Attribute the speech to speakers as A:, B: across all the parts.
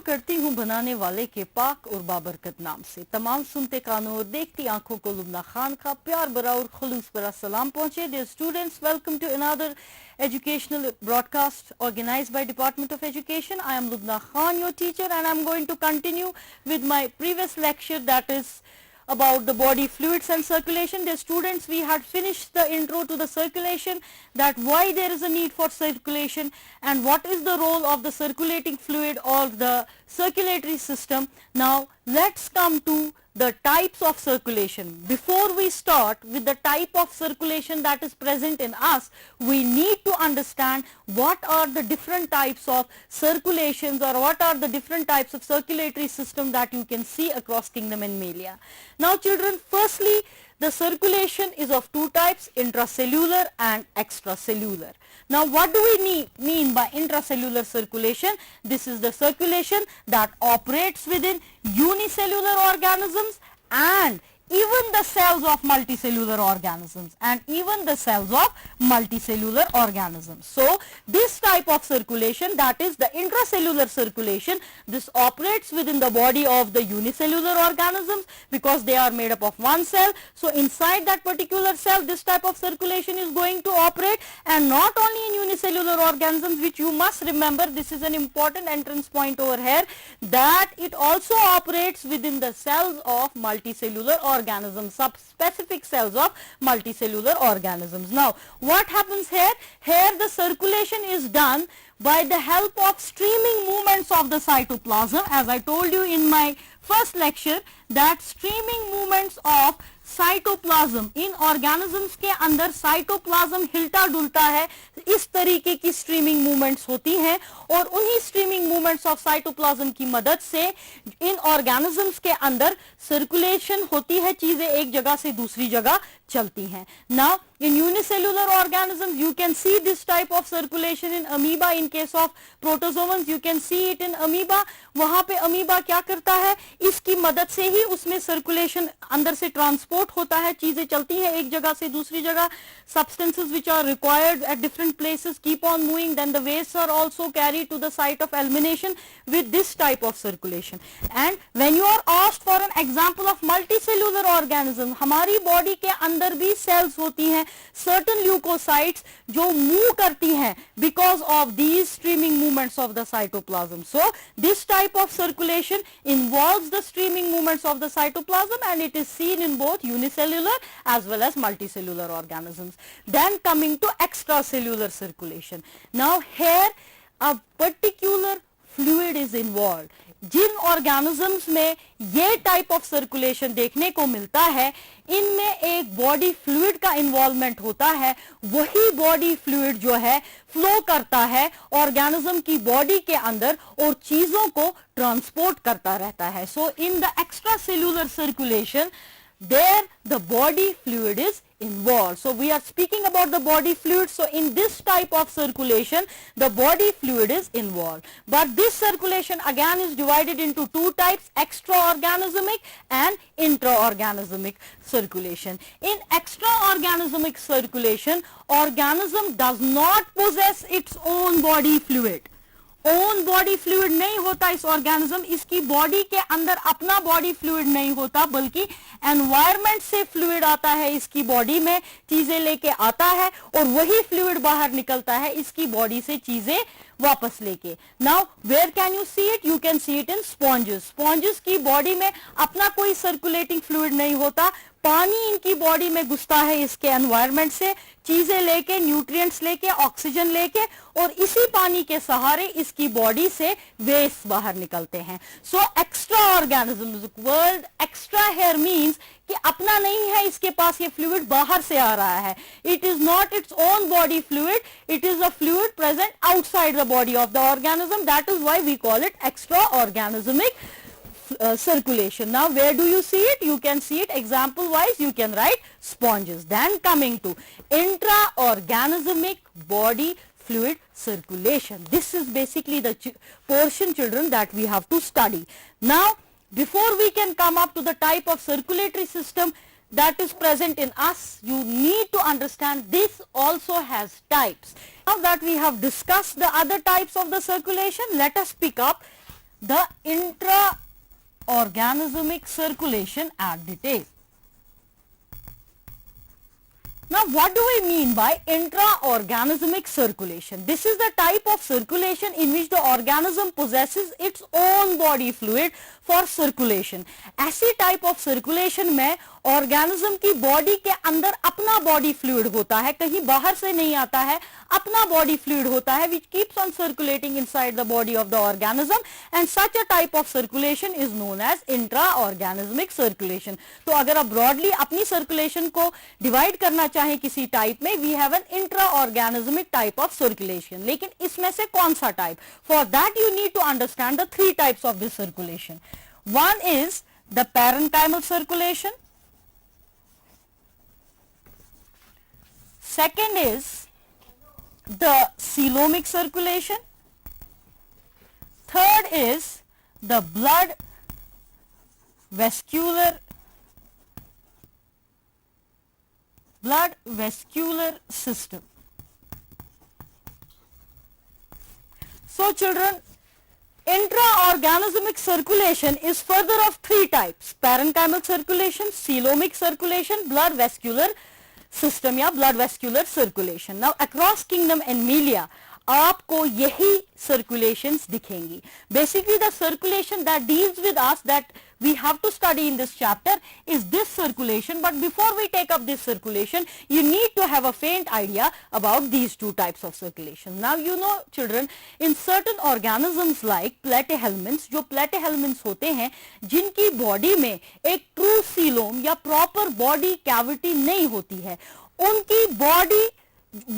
A: करती हूँ बनाने वाले के पाक और बाबरकत नाम से। तमाम सुनते कानों और देखती आंखों को लुबना खान का प्यार भरा और खुलूस भरा सलाम पहुंचे। Dear students, welcome to another educational broadcast organized by Department of Education. I am Lubna Khan, your teacher, and I am going to continue with my previous lecture, that is about the body fluids and circulation. Dear students, we had finished the intro to the circulation, that why there is a need for circulation and what is the role of the circulating fluid or the circulatory system. Now let's come to the types of circulation. Before we start with the type of circulation that is present in us, we need to understand what are the different types of circulations or what are the different types of circulatory system that you can see across kingdom animalia. Now children, firstly the circulation is of two types, intracellular and extracellular. Now what do we mean by intracellular circulation? This is the circulation that operates within unicellular organisms and even the cells of multicellular organisms So this type of circulation, that is the intracellular circulation, this operates within the body of the unicellular organisms because they are made up of one cell. So inside that particular cell this type of circulation is going to operate, and not only in unicellular organisms, which you must remember, this is an important entrance point over here, that it also operates within the cells of multicellular organisms, subspecific cells of multicellular organisms. Now what happens here? Here the circulation is done by the help of streaming movements of the cytoplasm. As I told you in my first lecture, that streaming movements of cytoplasm, in organisms के अंदर cytoplasm हिलता डुलता है, इस तरीके की streaming movements होती हैं और उन्हीं स्ट्रीमिंग मूवमेंट्स ऑफ साइटोप्लाज्म की मदद से इन ऑर्गेनिजम्स के अंदर सर्कुलेशन होती है, चीजें एक जगह से दूसरी जगह चलती हैं. Now in unicellular organisms you can see this type of circulation in amoeba. In case of protozoans you can see it in amoeba. वहां पे अमीबा क्या करता है, इसकी मदद से ही उसमें सर्कुलेशन अंदर से ट्रांसपोर्ट होता है, चीजें चलती हैं एक जगह से दूसरी जगह. Substances which are required at different places keep on moving, then the wastes are also carried to the site of elimination with this type of circulation. And when you are asked for an example of multicellular organism, हमारी body के अंदर भी sales होती हैं, certain leukocytes जो move करती हैं because of these streaming movements of the cytoplasm. So this type of circulation involves the streaming movements of the cytoplasm and it is seen in both unicellular as well as multicellular organisms. Then coming to extracellular circulation. Now here a particular fluid is involved. जिन organisms में ये type of circulation देखने को मिलता है, इनमें एक body fluid का इन्वॉल्वमेंट होता है. वही बॉडी फ्लूइड जो है फ्लो करता है ऑर्गेनिज्म की बॉडी के अंदर और चीजों को ट्रांसपोर्ट करता रहता है. So in the extracellular circulation there the body fluid is involved. So we are speaking about the body fluid. So in this type of circulation the body fluid is involved, but this circulation again is divided into two types, extraorganismic and intraorganismic circulation. In extraorganismic circulation, organism does not possess its own body fluid. Own body fluid नहीं होता इस organism, इसकी body के अंदर अपना body fluid नहीं होता, बल्कि एनवायरनमेंट से फ्लूइड आता है इसकी बॉडी में, चीजें लेके आता है और वही फ्लूइड बाहर निकलता है इसकी बॉडी से चीजें वापस लेके. Now where can you see it? You can see it in sponges. Sponges की बॉडी में अपना कोई सर्कुलेटिंग फ्लूइड नहीं होता, पानी इनकी बॉडी में घुसता है इसके एनवायरनमेंट से, चीजें लेके, न्यूट्रिएंट्स लेके, ऑक्सीजन लेके, और इसी पानी के सहारे इसकी बॉडी से वेस्ट बाहर निकलते हैं. So extra organisms, word extra here means कि अपना नहीं है इसके पास, ये फ्लूइड बाहर से आ रहा है. It is not its own body fluid, it is a fluid present outside the body of the organism. That is why we call it extra organismic circulation. Now where do you see it? You can see it example wise, you can write sponges. Then coming to intraorganismic body fluid circulation. This is basically the portion, children, that we have to study. Now before we can come up to the type of circulatory system that is present in us, you need to understand this also has types. Now that we have discussed the other types of the circulation, let us pick up the intra-organismic circulation at the tail. Now, what do we mean by intra-organismic circulation? This is the type of circulation in which the organism possesses its own body fluid for circulation. ऐसी type of circulation में organism की body के अंदर अपना body fluid होता है, कहीं बाहर से नहीं आता है, अपना body fluid होता है, which keeps on circulating inside the body of the organism, and such a type of circulation is known as intra-organismic circulation. तो अगर आप broadly अपनी circulation को divide करना चाहें किसी type में, we have an intra-organismic type of circulation. लेकिन इसमें से कौन सा type? For that you need to understand the three types of this circulation. One is the parenchymal circulation. Second is the coelomic circulation. Third is the blood vascular system. So children, intra-organismic circulation is further of three types: parenchymal circulation, coelomic circulation, blood vascular system या blood vascular circulation. Now across kingdom and milia आपको यही circulations दिखेंगी. Basically the circulation that deals with us, that we have to study in this chapter, is this circulation. But before we take up this circulation, you need to have a faint idea about these two types of circulation. Now you know children, in certain organisms like platyhelminths, जो platyhelminths होते हैं जिनकी body में एक true coelom या proper body cavity नहीं होती है, उनकी body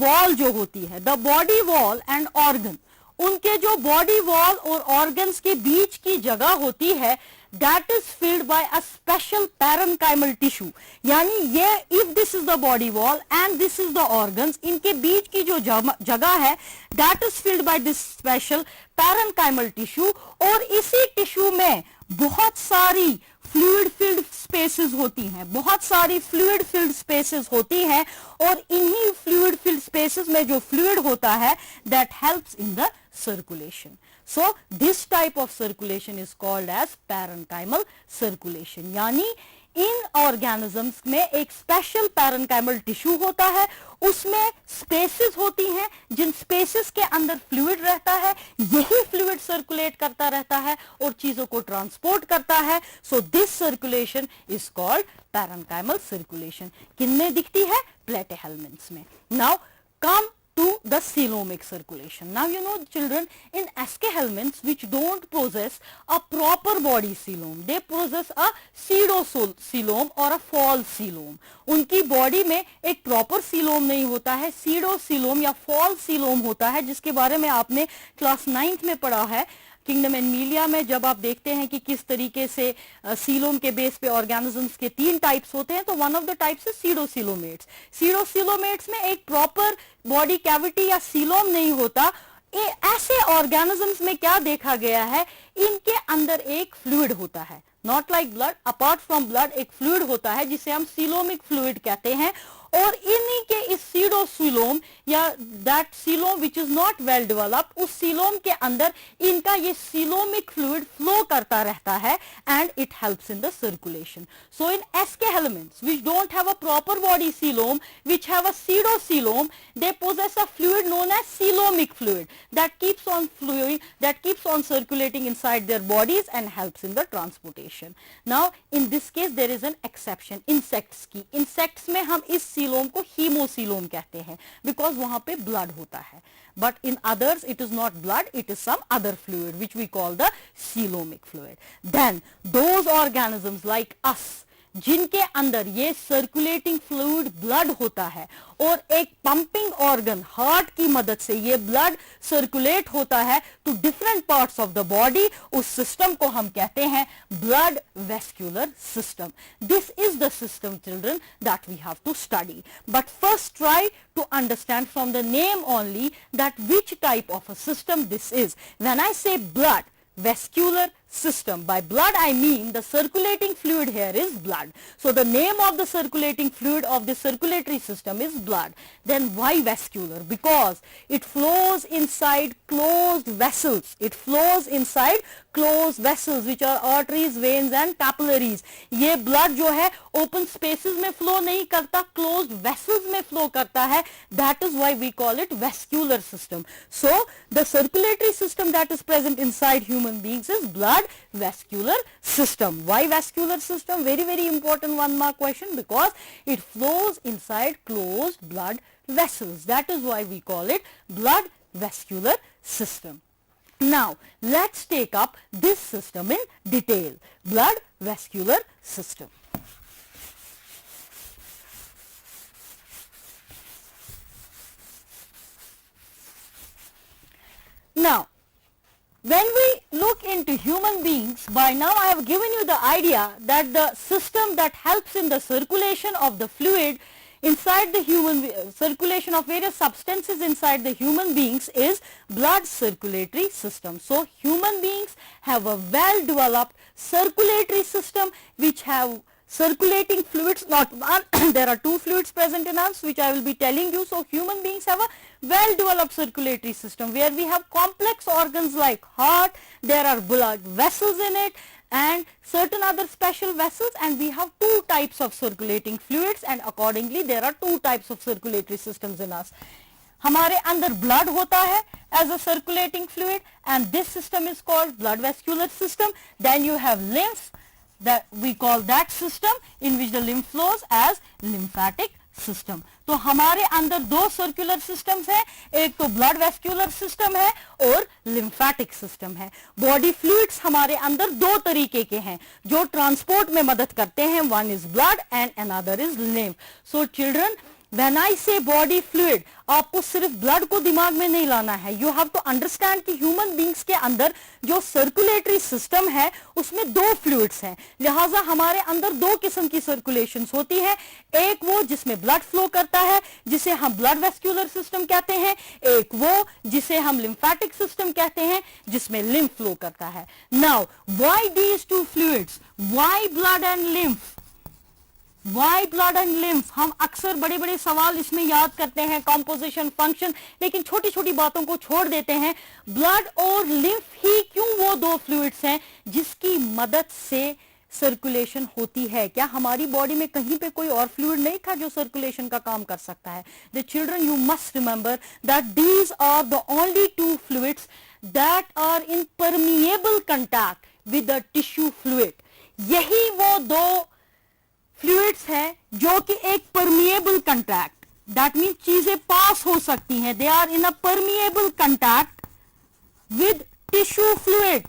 A: wall जो होती है, the body wall and organ, उनके जो body wall और organs के बीच की जगह होती है, that is filled by a special parenchymal tissue. यानी ये, if this is the body wall and this is the organs, इनके बीच की जो जगह है, that is filled by this special parenchymal tissue. और इसी tissue में बहुत सारी फ्लूइड फिल्ड स्पेसेस होती हैं, बहुत सारी फ्लूइड फिल्ड स्पेसेस होती हैं, और इन्हीं फ्लूइड फिल्ड स्पेसेस में जो फ्लूइड होता है, that helps in the circulation. So this type of circulation is called as parenchymal circulation. यानी इन ऑर्गेनिजम्स में एक स्पेशल पैरेन्काइमल टिश्यू होता है, उसमें स्पेसेस होती हैं, जिन स्पेसेस के अंदर फ्लूइड रहता है, यही फ्लूइड सर्कुलेट करता रहता है और चीजों को ट्रांसपोर्ट करता है. So this circulation is called parenchymal circulation. किनमें दिखती है? प्लेटिहेल्मिन्थ्स में. Now come to the coelomic circulation. Now you know children, in Aschelminths which don't possess a proper body coelom, they possess a pseudocoelom or a false coelom. उनकी body में एक proper coelom नहीं होता है, सीडोसीलोम या false coelom होता है, जिसके बारे में आपने क्लास 9th में पढ़ा है. किंगडम एंड मिलिया में जब आप देखते हैं कि किस तरीके से सीलोम के बेस पे ऑर्गेनिजम्स के 3 टाइप्स होते हैं, तो one of the types is pseudocoelomates. Pseudocoelomates में एक प्रॉपर बॉडी कैविटी या सीलोम नहीं होता. ऐसे ऑर्गेनिजम्स में क्या देखा गया है, इनके अंदर एक फ्लूइड होता है, not like blood, apart from blood एक फ्लूइड होता है जिसे हम सीलोमिक फ्लूइड कहते हैं. और इन्हीं के इस सीडोसीलोम या that coelom which is not well developed, उस सीलोम के अंदर इनका ये सीलोमिक फ्लूइड फ्लो करता रहता है and it helps in the circulation. So in aschelminthes which don't have a proper body coelom, which have a pseudocoelom, they possess a fluid known as coelomic fluid that keeps on flowing, that keeps on circulating inside their bodies and helps in the transportation. Now in this case there is an exception, insects की. insects में हम इस coelom को हीमोसीलोम कहते हैं because वहां पे blood होता है. But in others it is not blood, it is some other fluid which we call the coelomic fluid. Then those organisms like us, जिनके अंदर ये सर्कुलेटिंग फ्लूइड ब्लड होता है और एक पंपिंग ऑर्गन हार्ट की मदद से ये ब्लड सर्कुलेट होता है to different parts of the body, उस सिस्टम को हम कहते हैं blood vascular system. This is the system children that we have to study. But first try to understand from the name only that which type of a system this is. When I say blood vascular system. By blood I mean the circulating fluid here is blood. So the name of the circulating fluid of the circulatory system is blood. Then why vascular? Because it flows inside closed vessels. It flows inside closed vessels which are arteries, veins and capillaries. ये blood जो है open spaces में flow नहीं करता, closed vessels में flow करता है. That is why we call it vascular system. So the circulatory system that is present inside human beings is blood vascular system. Why vascular system? Very very important 1 mark question, because it flows inside closed blood vessels. That is why we call it blood vascular system. Now let's take up this system in detail. Blood vascular system. Now when we look into human beings, by now I have given you the idea that the system that helps in the circulation of the fluid inside the circulation of various substances inside the human beings is blood circulatory system. So human beings have a well developed circulatory system which have circulating fluids, not one, there are 2 fluids present in us which I will be telling you. So human beings have a well developed circulatory system where we have complex organs like heart, there are blood vessels in it and certain other special vessels, and we have 2 types of circulating fluids, and accordingly there are 2 types of circulatory systems in us. हमारे अंदर blood होता है as a circulating fluid, and this system is called blood vascular system. Then you have lymph, that we call that system in which the lymph flows as lymphatic system. तो हमारे अंदर 2 circular systems हैं, एक तो blood vascular system है और lymphatic system है. Body fluids हमारे अंदर 2 तरीके के हैं जो ट्रांसपोर्ट में मदद करते हैं. One is blood and another is lymph. So children, When I say body fluid, आपको सिर्फ ब्लड को दिमाग में नहीं लाना है. यू हैव टू अंडरस्टैंड कि ह्यूमन बींग्स के अंदर जो सर्कुलेटरी सिस्टम है उसमें 2 फ्लूइड्स हैं, लिहाजा हमारे अंदर 2 किस्म की सर्कुलेशन होती है. एक वो जिसमें ब्लड फ्लो करता है जिसे हम ब्लड वेस्क्यूलर सिस्टम कहते हैं, एक वो जिसे हम लिम्फेटिक सिस्टम कहते हैं जिसमें लिम्फ फ्लो करता है. Now why these 2 fluids, why blood and lymph, why blood and lymph? हम अक्सर बड़े बड़े सवाल इसमें याद करते हैं, कॉम्पोजिशन, फंक्शन, लेकिन छोटी छोटी बातों को छोड़ देते हैं. ब्लड और लिम्फ ही क्यों वो 2 फ्लूइड्स हैं जिसकी मदद से सर्कुलेशन होती है? क्या हमारी बॉडी में कहीं पे कोई और फ्लूइड नहीं था जो सर्कुलेशन का काम कर सकता है? The children, you must remember that these are the only 2 fluids that are in permeable contact with the tissue fluid. यही वो 2 फ्लूइड्स हैं जो कि एक परमिएबल कंटैक्ट, दैट मीन चीजें पास हो सकती हैं, they are in a permeable contact with tissue fluid.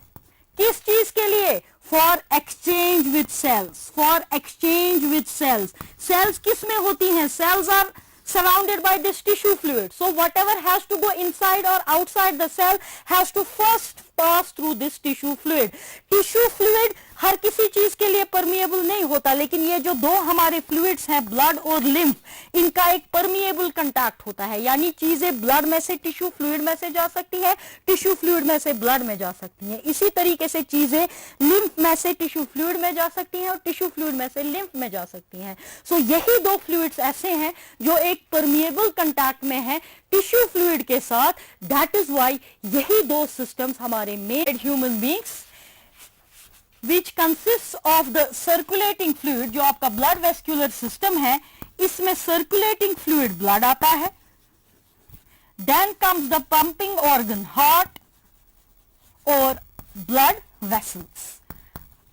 A: किस चीज के लिए? For exchange with cells, for exchange with cells. Cells किस में होती हैं? Cells are surrounded by this tissue fluid. So whatever has to go inside or outside the cell has to first pass through this tissue fluid. Tissue fluid हर किसी चीज के लिए permeable नहीं होता, लेकिन ये जो 2 हमारे फ्लूइड्स हैं ब्लड और लिम्फ, इनका एक परमिएबल कंटैक्ट होता है, यानी चीजें ब्लड में से टिश्यू फ्लूइड में से जा सकती है, टिश्यू फ्लूइड में से ब्लड में जा सकती हैं. इसी तरीके से चीजें लिम्फ में से टिश्यू फ्लूइड में जा सकती हैं और टिश्यू फ्लूइड में से लिम्फ में जा सकती हैं. सो यही 2 फ्लूइड्स ऐसे हैं जो एक परमिएबल कंटैक्ट में है टिश्यू फ्लूइड के साथ. दैट इज वाई यही 2 सिस्टम्स हमारे made human beings which consists of the circulating fluid, जो आपका blood vascular system है, इसमें circulating fluid blood आता है. Then comes the pumping organ heart और blood vessels.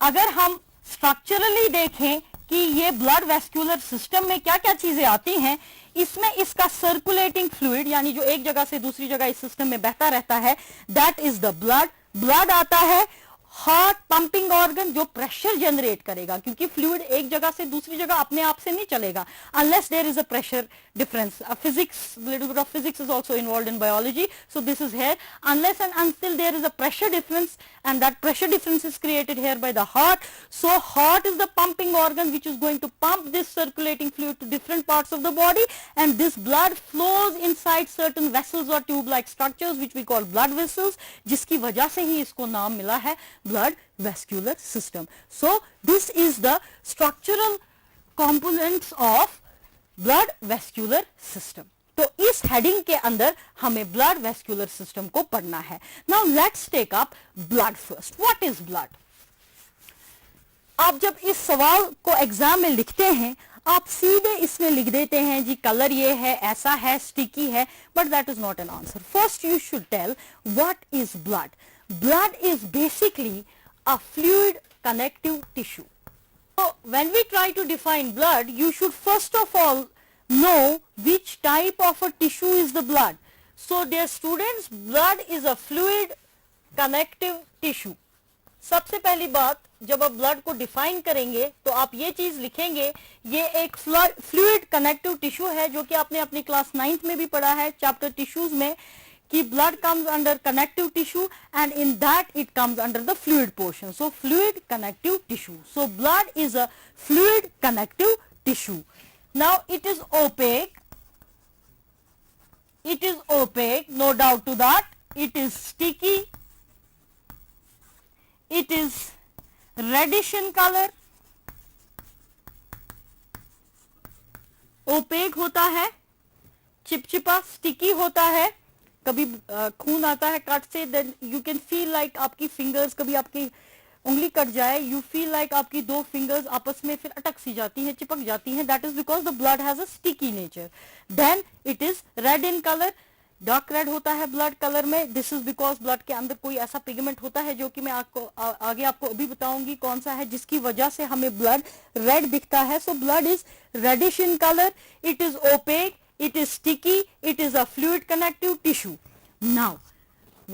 A: अगर हम structurally देखें कि ये blood vascular system में क्या क्या चीजें आती हैं, इसमें इसका circulating fluid यानी जो एक जगह से दूसरी जगह इस सिस्टम में बहता रहता है, that is the blood आता है. हार्ट पंपिंग ऑर्गन जो प्रेशर जनरेट करेगा, क्योंकि फ्लूइड एक जगह से दूसरी जगह अपने आप से नहीं चलेगा unless there is a pressure difference. Physics, little bit of physics is also involved in biology, so this is here. Unless and until there is a pressure difference, and that pressure difference is created here by the heart. So heart is the pumping organ which is going to pump this circulating fluid to different parts of the body, and this blood flows inside certain vessels or tube like structures which we call blood vessels, जिसकी वजह से ही इसको नाम मिला है blood vascular system. So this is the structural components of blood vascular system. तो इस heading के अंदर हमें ब्लड वेस्क्यूलर सिस्टम को पढ़ना है. Now let's take up blood first. What is blood? आप जब इस सवाल को एग्जाम में लिखते हैं आप सीधे इसमें लिख देते हैं जी कलर ये है, ऐसा है, स्टिकी है, but that is not an answer. First you should tell what is blood. Blood is basically a fluid connective tissue. So when we try to define blood, you should first of all know which type of a tissue is the blood. So dear students, blood is a fluid connective tissue. सबसे पहली बात जब आप blood को define करेंगे तो आप ये चीज लिखेंगे, ये एक फ्लूइड कनेक्टिव टिश्यू है, जो कि आपने अपनी क्लास 9th में भी पढ़ा है चैप्टर टिश्यूज में, कि blood comes under connective tissue and in that it comes under the fluid portion. So fluid connective tissue. So blood is a fluid connective tissue. Now it is opaque. It is opaque, no doubt to that. It is sticky. It is reddish in color. Opaque होता है, चिपचिपा, sticky होता है. कभी खून आता है cut से, then you can feel like आपकी फिंगर्स, कभी आपकी उंगली कट जाए, यू फील लाइक आपकी दो फिंगर्स आपस में फिर अटक सी जाती हैं, चिपक जाती हैं. That is because the blood has a sticky nature. Then it is red in colour. Dark red होता है ब्लड कलर में. दिस इज बिकॉज ब्लड के अंदर कोई ऐसा पिगमेंट होता है जो कि मैं आपको आगे आपको अभी बताऊंगी कौन सा है, जिसकी वजह से हमें ब्लड रेड दिखता है. So blood is reddish in colour. It is opaque. It is sticky. It is a fluid connective tissue. Now,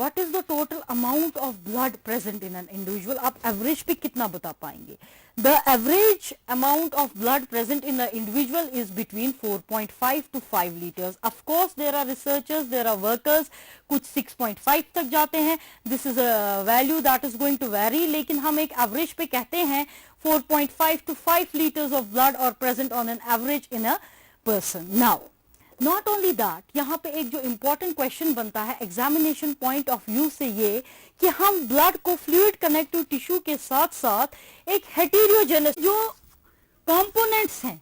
A: what is the total amount of blood present in an individual? आप average पे कितना बता पाएंगे? The average amount of blood present in an individual is between 4.5 to 5 liters. Of course, there are researchers, there are workers, कुछ 6.5 तक जाते हैं. This is a value that is going to vary. लेकिन हम एक average पे कहते हैं 4.5 to 5 liters of blood are present on an average in a person. Now, not only that, यहाँ पे एक जो इंपॉर्टेंट क्वेश्चन बनता है एग्जामिनेशन पॉइंट ऑफ व्यू से ये कि हम ब्लड को फ्लूइड कनेक्टिव टिश्यू के साथ साथ एक हेटेरोजेनस जो कंपोनेंट्स हैं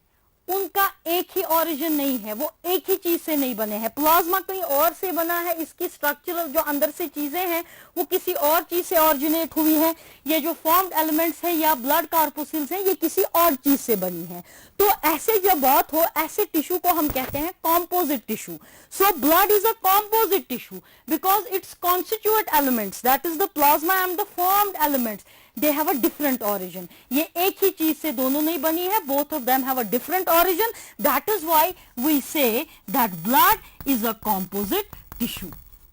A: उनका एक ही ओरिजिन नहीं है, वो एक ही चीज से नहीं बने हैं. प्लाज्मा कहीं और से बना है, इसकी स्ट्रक्चरल जो अंदर से चीजें हैं वो किसी और चीज से ऑरिजिनेट हुई है. ये जो फॉर्म्ड एलिमेंट्स हैं या ब्लड कार्पोसिल्स हैं ये किसी और चीज से बनी है. तो ऐसे जब बात हो, ऐसे टिश्यू को हम कहते हैं composite tissue. So blood is a composite tissue because it's constituent elements, that is the plasma and the formed elements, they have a different origin. ये एक ही चीज से दोनों नहीं बनी है. both of them have a different origin. That is why we say that blood is a composite tissue.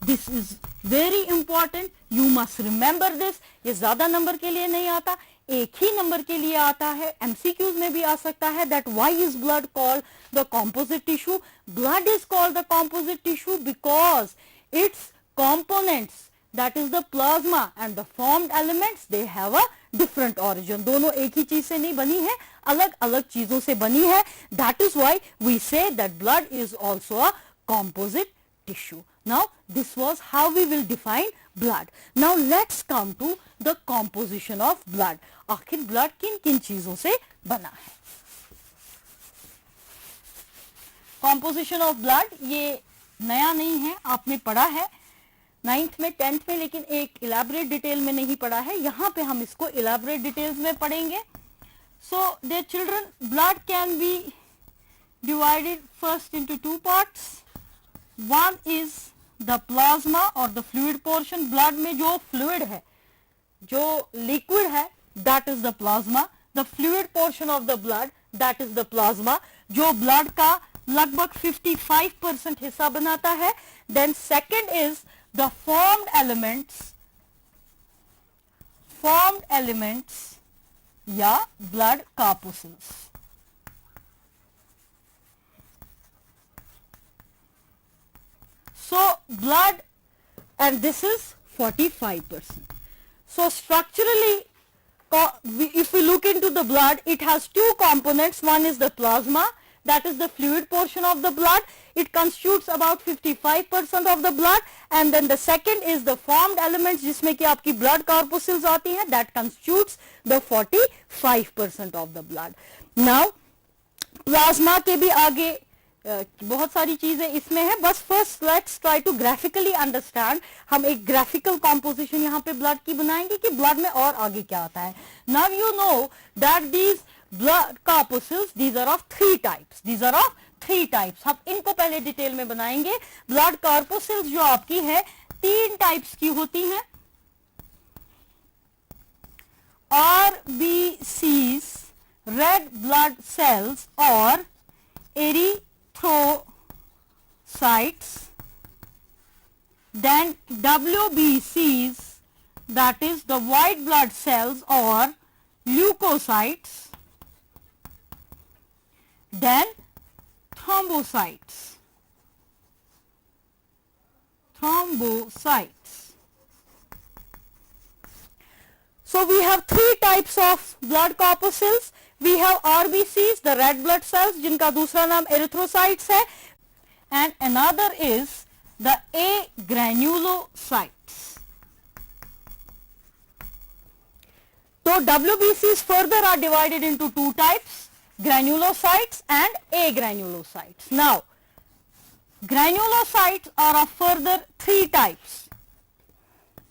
A: This is very important. You must remember this. ये ज्यादा नंबर के लिए नहीं आता, एक ही नंबर के लिए आता है. MCQs में भी आ सकता है. that why is blood called the composite tissue? Blood is called the composite tissue because its components, that is the plasma and the formed elements, they have a different origin. दोनों एक ही चीज से नहीं बनी है, अलग अलग चीजों से बनी है. That is why we say that blood is also a composite tissue. Now this was how we will define blood. Now let's come to the composition of blood. आखिर blood किन किन चीजों से बना है? Composition of blood ये नया नहीं है, आपने पढ़ा है 9th में 10th में, लेकिन एक इलेबोरेट डिटेल में नहीं पढ़ा है. यहाँ पे हम इसको इलेबोरेट डिटेल्स में पढ़ेंगे. सो dear children, blood can be divided first into two parts. One is the plasma or the fluid portion. blood में जो fluid है, जो liquid है, that is the plasma. the fluid portion of the blood, that is the plasma, जो blood का लगभग 55% हिस्सा बनाता है. then second is the formed elements या blood corpuscles. So blood, and this is 45%. So structurally, if we look into the blood, it has two components. One is the plasma, that is the fluid portion of the blood. It constitutes about 55% of the blood, and then the second is the formed elements जिसमें कि आपकी blood corpuscles आती हैं, that constitutes the 45% of the blood. Now plasma के भी आगे बहुत सारी चीजें इसमें है, बस first let's try to graphically understand. हम एक ग्राफिकल कॉम्पोजिशन यहाँ पे ब्लड की बनाएंगे कि ब्लड में और आगे क्या आता है. Now you know that these blood corpuscles, these are of three types. हम इनको पहले डिटेल में बनाएंगे. ब्लड कॉर्पस्कल्स जो आपकी है 3 टाइप्स की होती हैं. RBCs, red blood cells, or erythrocytes. Then WBCs, that is the white blood cells or leukocytes. Then thrombocytes. So we have 3 types of blood corpuscles. We have RBCs, the red blood cells, जिनका दूसरा नाम erythrocytes है, and another is the agranulocytes. So WBCs further are divided into 2 types, granulocytes and agranulocytes. Now granulocytes are of further 3 types: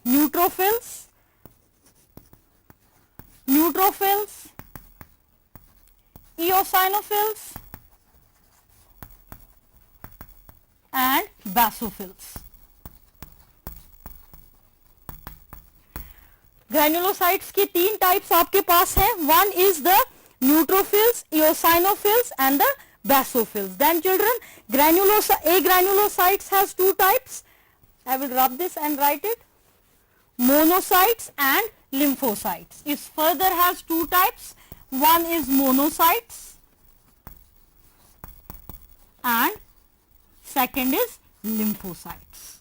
A: neutrophils, eosinophils and basophils. Granulocytes की 3 types आपके पास है. One is the neutrophils, eosinophils and the basophils. Then children, agranulocytes has 2 types. I will rub this and write it. Monocytes and lymphocytes. It further has 2 types. One is monocytes and second is lymphocytes.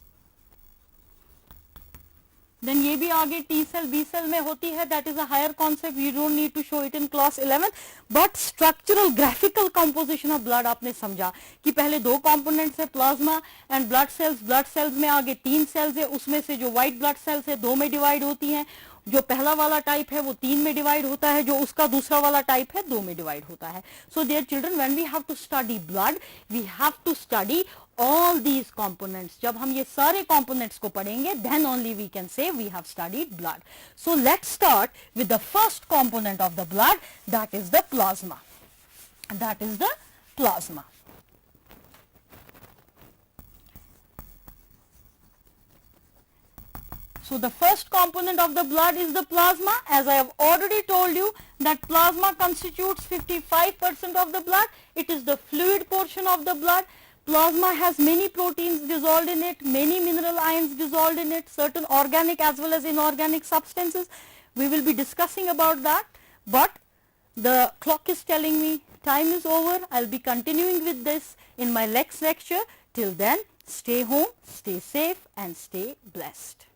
A: Then ये भी आगे T cell B cell में होती है. That is a higher concept. You don't need to show it in class 11. But structural graphical composition of blood आपने समझा कि पहले 2 components है, plasma and blood cells. Blood cells में आगे 3 cells है, उसमें से जो white blood cells है 2 में divide होती हैं. जो पहला वाला टाइप है वो 3 में डिवाइड होता है, जो उसका दूसरा वाला टाइप है 2 में डिवाइड होता है. So dear children, when we have to study blood, we have to study all these components. जब हम ये सारे components को पढ़ेंगे, then only we can say we have studied blood. So let's start with the first component of the blood, that is the plasma. So the first component of the blood is the plasma. As I have already told you that plasma constitutes 55% of the blood. It is the fluid portion of the blood. Plasma has many proteins dissolved in it, many mineral ions dissolved in it, certain organic as well as inorganic substances. We will be discussing about that, but the clock is telling me time is over. I'll be continuing with this in my next lecture. Till then, stay home, stay safe and stay blessed.